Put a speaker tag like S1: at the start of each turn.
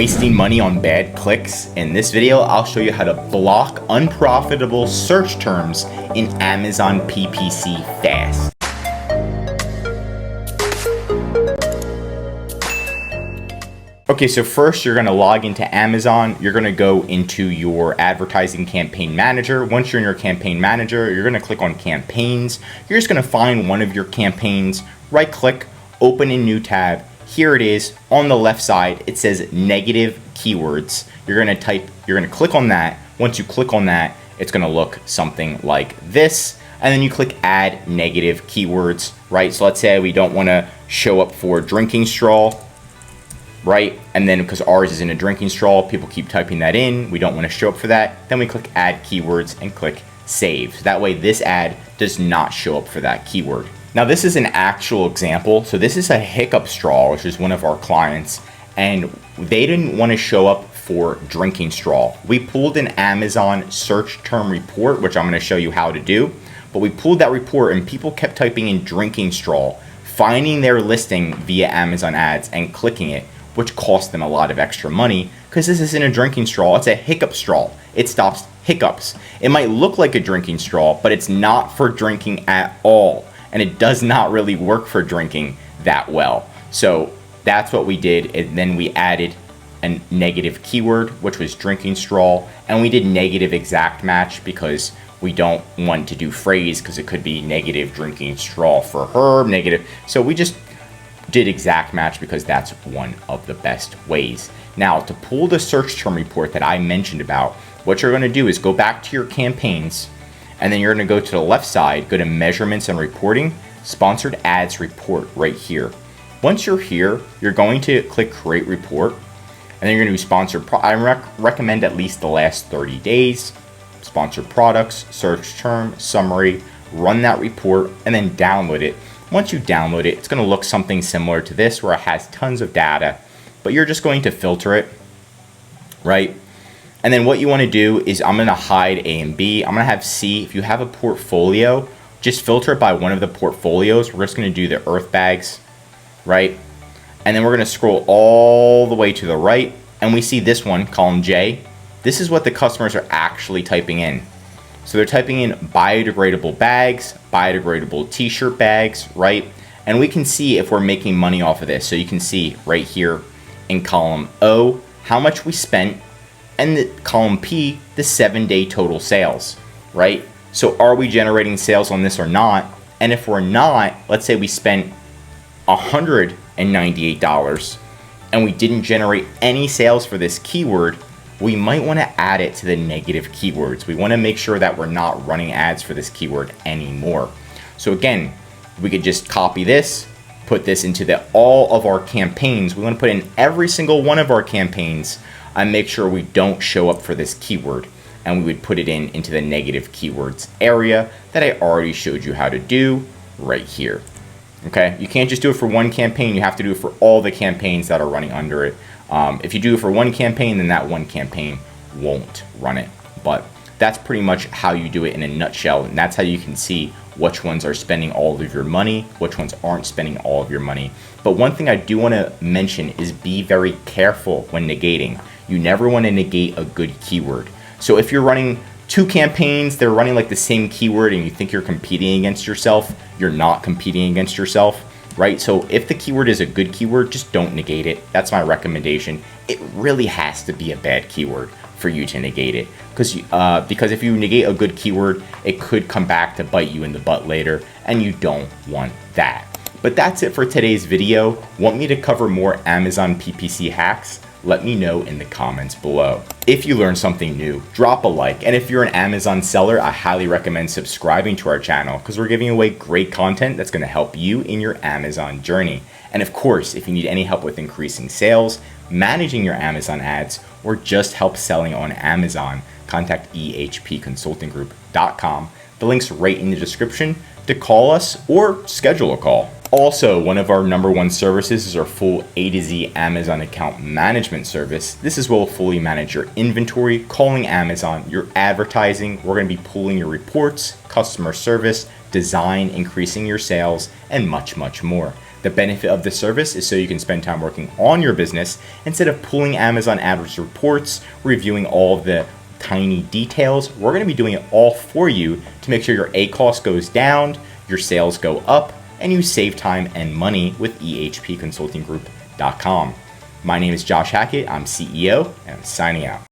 S1: Wasting money on bad clicks? In this video, I'll show you how to block unprofitable search terms in Amazon PPC fast. Okay, so first you're gonna log into Amazon. You're gonna go into your advertising campaign manager. Once you're in your campaign manager, you're gonna click on campaigns. You're just gonna find one of your campaigns, right click, open a new tab. Here it is on the left side. It says negative keywords. You're gonna click on that. Once you click on that, it's gonna look something like this. And then you click add negative keywords, right? So let's say we don't wanna show up for drinking straw, right? And then because ours is in a drinking straw, people keep typing that in. We don't wanna show up for that. Then we click add keywords and click save. So that way this ad does not show up for that keyword. Now this is an actual example. So this is a hiccup straw, which is one of our clients, and they didn't want to show up for drinking straw. We pulled an Amazon search term report, which I'm going to show you how to do, but we pulled that report and people kept typing in drinking straw, finding their listing via Amazon ads and clicking it, which cost them a lot of extra money because this isn't a drinking straw, it's a hiccup straw. It stops hiccups. It might look like a drinking straw, but it's not for drinking at all. And it does not really work for drinking that well. So that's what we did. And then we added a negative keyword, which was drinking straw. And we did negative exact match because we don't want to do phrase because it could be negative drinking straw for her, negative. So we just did exact match because that's one of the best ways. Now to pull the search term report that I mentioned about, what you're gonna do is go back to your campaigns, and then you're gonna go to the left side, go to measurements and reporting, sponsored ads report right here. Once you're here, you're going to click create report, and then you're gonna do sponsored, I recommend at least the last 30 days, sponsored products, search term, summary, run that report, and then download it. Once you download it, it's gonna look something similar to this where it has tons of data, but you're just going to filter it, right? And then what you want to do is I'm going to hide A and B. I'm going to have C. If you have a portfolio, just filter it by one of the portfolios. We're just going to do the earth bags, right? And then we're going to scroll all the way to the right. And we see this one, column J. This is what the customers are actually typing in. So they're typing in biodegradable bags, biodegradable t-shirt bags, right? And we can see if we're making money off of this. So you can see right here in column O, how much we spent, and the column P, the 7-day total sales, right? So are we generating sales on this or not? And if we're not, let's say we spent $198 and we didn't generate any sales for this keyword, we might want to add it to the negative keywords. We want to make sure that we're not running ads for this keyword anymore. So again, we could just copy this, put this into all of our campaigns. We want to put in every single one of our campaigns and make sure we don't show up for this keyword, and we would put it into the negative keywords area that I already showed you how to do right here. Okay, you can't just do it for one campaign, you have to do it for all the campaigns that are running under it. If you do it for one campaign, then that one campaign won't run it. But that's pretty much how you do it in a nutshell, and that's how you can see which ones are spending all of your money, which ones aren't spending all of your money. But one thing I do want to mention is be very careful when negating. You never want to negate a good keyword. So if you're running two campaigns, they're running like the same keyword and you think you're competing against yourself, you're not competing against yourself, right? So if the keyword is a good keyword, just don't negate it. That's my recommendation. It really has to be a bad keyword for you to negate it, because if you negate a good keyword, it could come back to bite you in the butt later, and you don't want that. But that's it for today's video. Want me to cover more Amazon PPC hacks? Let me know in the comments below. If you learned something new, drop a like. And if you're an Amazon seller, I highly recommend subscribing to our channel because we're giving away great content that's going to help you in your Amazon journey. And of course, if you need any help with increasing sales, managing your Amazon ads, or just help selling on Amazon, contact ehpconsultinggroup.com. The link's right in the description to call us or schedule a call. Also, one of our #1 services is our full A to Z Amazon account management service. This is where we'll fully manage your inventory, calling Amazon, your advertising. We're going to be pulling your reports, customer service, design, increasing your sales, and much, much more. The benefit of this service is so you can spend time working on your business instead of pulling Amazon AdWords reports, reviewing all of the tiny details. We're going to be doing it all for you to make sure your ACOS goes down, your sales go up, and you save time and money with ehpconsultinggroup.com. My name is Josh Hackett. I'm CEO, and I'm signing out.